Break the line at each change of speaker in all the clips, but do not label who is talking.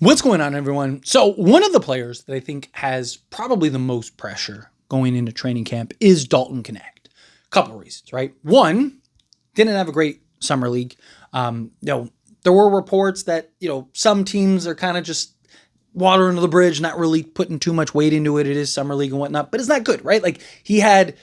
What's going on, everyone? So one of the players that I think has probably the most pressure going into training camp is Dalton Knecht. Couple reasons, right? One, didn't have a great summer league. There were reports that, some teams are kind of just water under the bridge, not really putting too much weight into it. It is summer league and whatnot, but it's not good, right? Like he had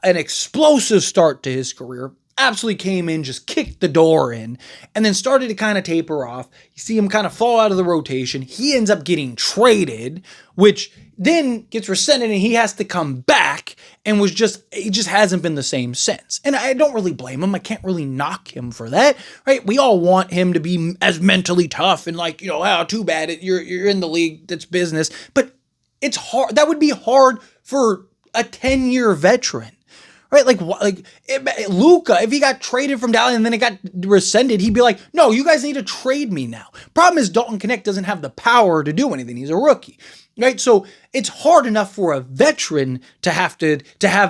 an explosive start to his career. Absolutely came in, just kicked the door in, and then started to kind of taper off. You see him kind of fall out of the rotation. He ends up getting traded, which then gets rescinded, and he has to come back, and he just hasn't been the same since. And I don't really blame him. I can't really knock him for that, right? We all want him to be as mentally tough and too bad, you're in the league, that's business. But it's hard. That would be hard for a 10-year veteran. Right, Luka, if he got traded from Dallas and then it got rescinded, he'd be like, "No, you guys need to trade me now." Problem is, Dalton Knecht doesn't have the power to do anything. He's a rookie, right? So it's hard enough for a veteran to have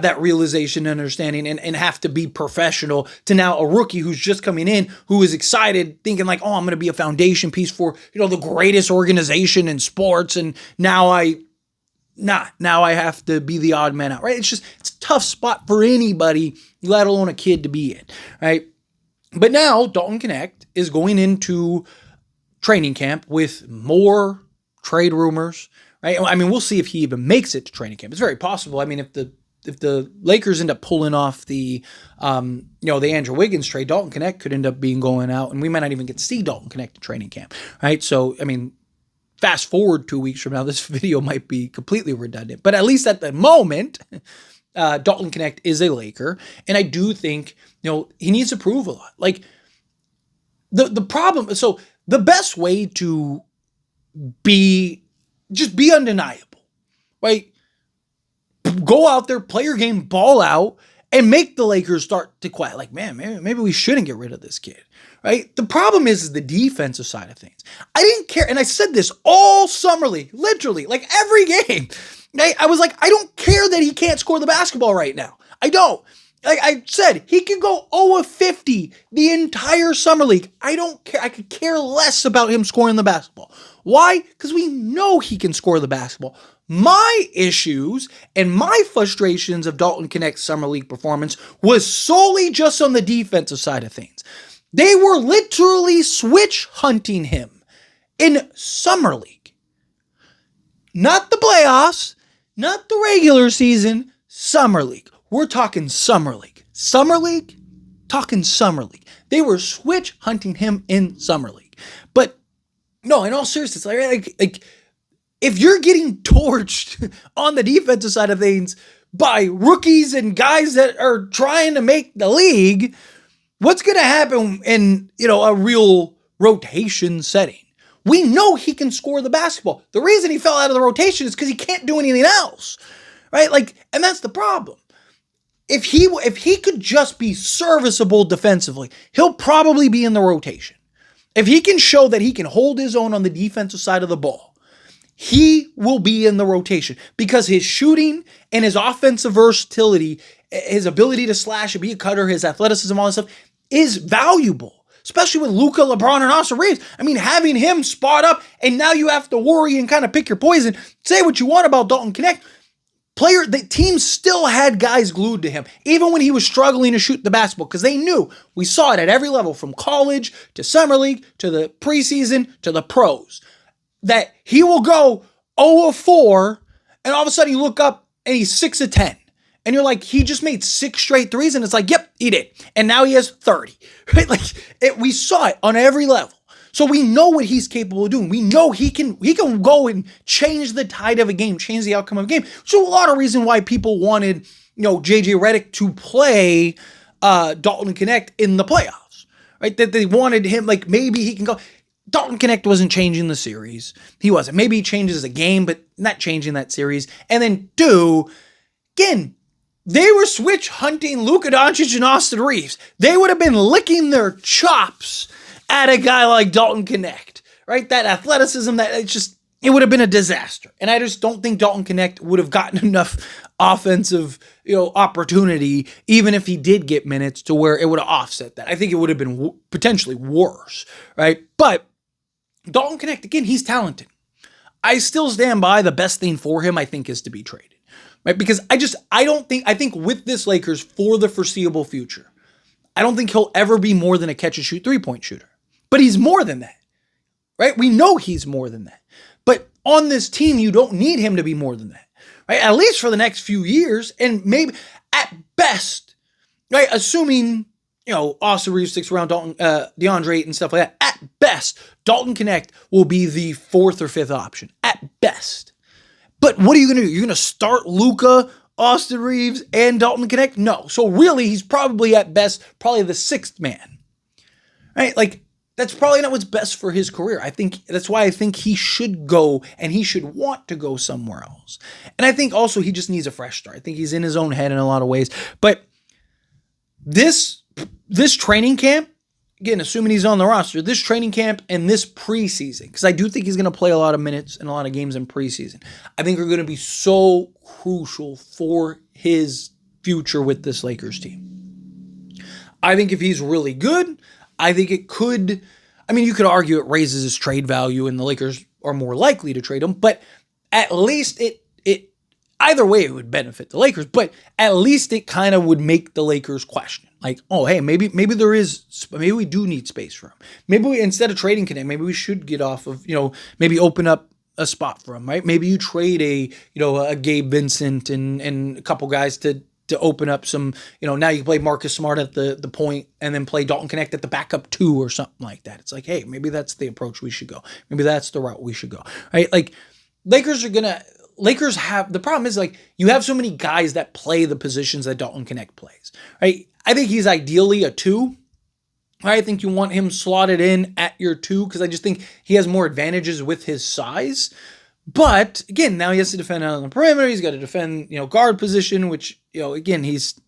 that realization and understanding and have to be professional to now a rookie who's just coming in, who is excited, thinking like, "Oh, I'm going to be a foundation piece for the greatest organization in sports," and now I have to be the odd man out, right? It's a tough spot for anybody, let alone a kid, to be in, right? But now Dalton Knecht is going into training camp with more trade rumors, right? I mean, we'll see if he even makes it to training camp. It's very possible. I mean, if the Lakers end up pulling off the Andrew Wiggins trade, Dalton Knecht could end up going out, and we might not even get to see Dalton Knecht in training camp, right? So, I mean, fast forward 2 weeks from now, this video might be completely redundant, but at least at the moment, Dalton Knecht is a Laker, and I do think he needs to prove a lot. Like the problem, so the best way to be undeniable, right? Go out there, play your game, ball out, and make the Lakers start to quiet. Like, man, maybe we shouldn't get rid of this kid. Right? The problem is the defensive side of things. I didn't care. And I said this all summer league, literally, like every game. I was like, I don't care that he can't score the basketball right now. I don't. Like I said, he could go 0 of 50 the entire summer league. I don't care. I could care less about him scoring the basketball. Why? Because we know he can score the basketball. My issues and my frustrations of Dalton Knecht's summer league performance was solely just on the defensive side of things. They were literally switch hunting him in summer league. Not the playoffs, not the regular season, summer league. We're talking summer league. Summer league? Talking summer league. They were switch hunting him in summer league. But no, in all seriousness, like if you're getting torched on the defensive side of things by rookies and guys that are trying to make the league, what's going to happen in, a real rotation setting? We know he can score the basketball. The reason he fell out of the rotation is because he can't do anything else, right? And that's the problem. If he could just be serviceable defensively, he'll probably be in the rotation. If he can show that he can hold his own on the defensive side of the ball, he will be in the rotation because his shooting and his offensive versatility, his ability to slash and be a cutter, his athleticism, all that stuff is valuable, especially with Luka, LeBron, and Austin Reeves. I mean, having him spot up, and now you have to worry and kind of pick your poison. Say what you want about Dalton Knecht. The team still had guys glued to him, even when he was struggling to shoot the basketball, because they knew, we saw it at every level, from college to summer league to the preseason to the pros, that he will go 0 of 4, and all of a sudden you look up and he's 6 of 10. And you're like, he just made 6 straight threes, and it's like, yep, he did. And now he has 30, right? We saw it on every level. So we know what he's capable of doing. We know he can go and change the tide of a game, change the outcome of a game. So a lot of reason why people wanted, JJ Redick to play Dalton Knecht in the playoffs, right? That they wanted him, like maybe he can go. Dalton Knecht wasn't changing the series. He wasn't. Maybe he changes a game, but not changing that series. And then again, they were switch hunting Luka Doncic and Austin Reeves. They would have been licking their chops at a guy like Dalton Knecht, right? That athleticism, it would have been a disaster. And I just don't think Dalton Knecht would have gotten enough offensive, opportunity, even if he did get minutes, to where it would have offset that. I think it would have been potentially worse, right? But Dalton Knecht, again, he's talented. I still stand by the best thing for him, I think, is to be traded. Right? Because I think with this Lakers for the foreseeable future, I don't think he'll ever be more than a catch and shoot 3-point shooter. But he's more than that. Right? We know he's more than that. But on this team, you don't need him to be more than that. Right? At least for the next few years, and maybe at best, right? Assuming, Austin Reeves sticks around, DeAndre and stuff like that. At best, Dalton Knecht will be the 4th or 5th option. At best. But what are you going to do? You're going to start Luka, Austin Reeves, and Dalton Knecht? No. So really, he's probably at best, probably the 6th man. Right? Like, that's probably not what's best for his career. That's why I think he should go and he should want to go somewhere else. And I think also he just needs a fresh start. I think he's in his own head in a lot of ways. But this training camp, again, assuming he's on the roster, this training camp and this preseason, because I do think he's going to play a lot of minutes and a lot of games in preseason, I think are going to be so crucial for his future with this Lakers team. I think if he's really good, I think it could, you could argue it raises his trade value and the Lakers are more likely to trade him, but at least it either way it would benefit the Lakers, but at least it kind of would make the Lakers question. Like, oh, hey, maybe we do need space for him. Maybe instead of trading Knecht, maybe we should get off of, maybe open up a spot for him, right? Maybe you trade a Gabe Vincent and a couple guys to open up some, now you can play Marcus Smart at the point and then play Dalton Knecht at the backup 2 or something like that. It's like, hey, maybe that's the approach we should go. Maybe that's the route we should go, right? Like, Lakers have, the problem is, like, you have so many guys that play the positions that Dalton Knecht plays, right? I think he's ideally a 2. I think you want him slotted in at your 2 because I just think he has more advantages with his size. But again, now he has to defend out on the perimeter. He's got to defend, guard position, which, again,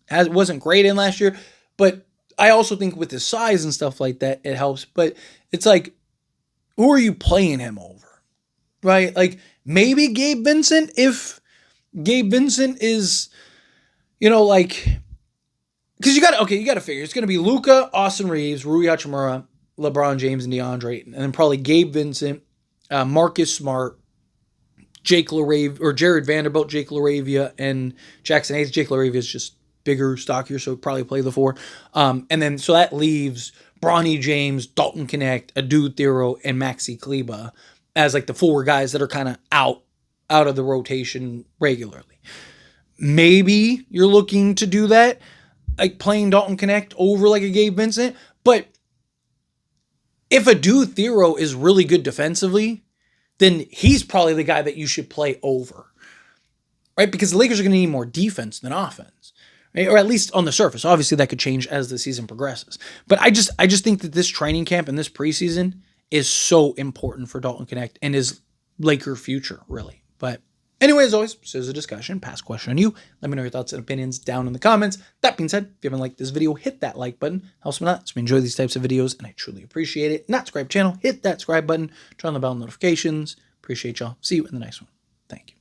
wasn't great in last year. But I also think with his size and stuff like that, it helps. But it's like, who are you playing him over? Right? Like, maybe Gabe Vincent, if Gabe Vincent is, because you got to figure it's going to be Luka, Austin Reeves, Rui Hachimura, LeBron James, and DeAndre, and then probably Gabe Vincent, Marcus Smart, Jake LaRavia, or Jared Vanderbilt, Jake LaRavia, and Jackson Hayes. Jake LaRavia is just bigger, stockier, so he'd probably play the 4. And then, so that leaves Bronny James, Dalton Knecht, Adu Thero, and Maxi Kleber as like the 4 guys that are kind of out of the rotation regularly. Maybe you're looking to do that, like playing Dalton Knecht over like a Gabe Vincent, but if Adu Thero is really good defensively, then he's probably the guy that you should play over, right? Because the Lakers are going to need more defense than offense, right? Or at least on the surface. Obviously, that could change as the season progresses. But I just think that this training camp and this preseason is so important for Dalton Knecht and his Laker future, really. But anyway, as always, this is a discussion. Pass question on you. Let me know your thoughts and opinions down in the comments. That being said, if you haven't liked this video, hit that like button. Helps me out. So we enjoy these types of videos, and I truly appreciate it. Not subscribe channel, hit that subscribe button. Turn on the bell notifications. Appreciate y'all. See you in the next one. Thank you.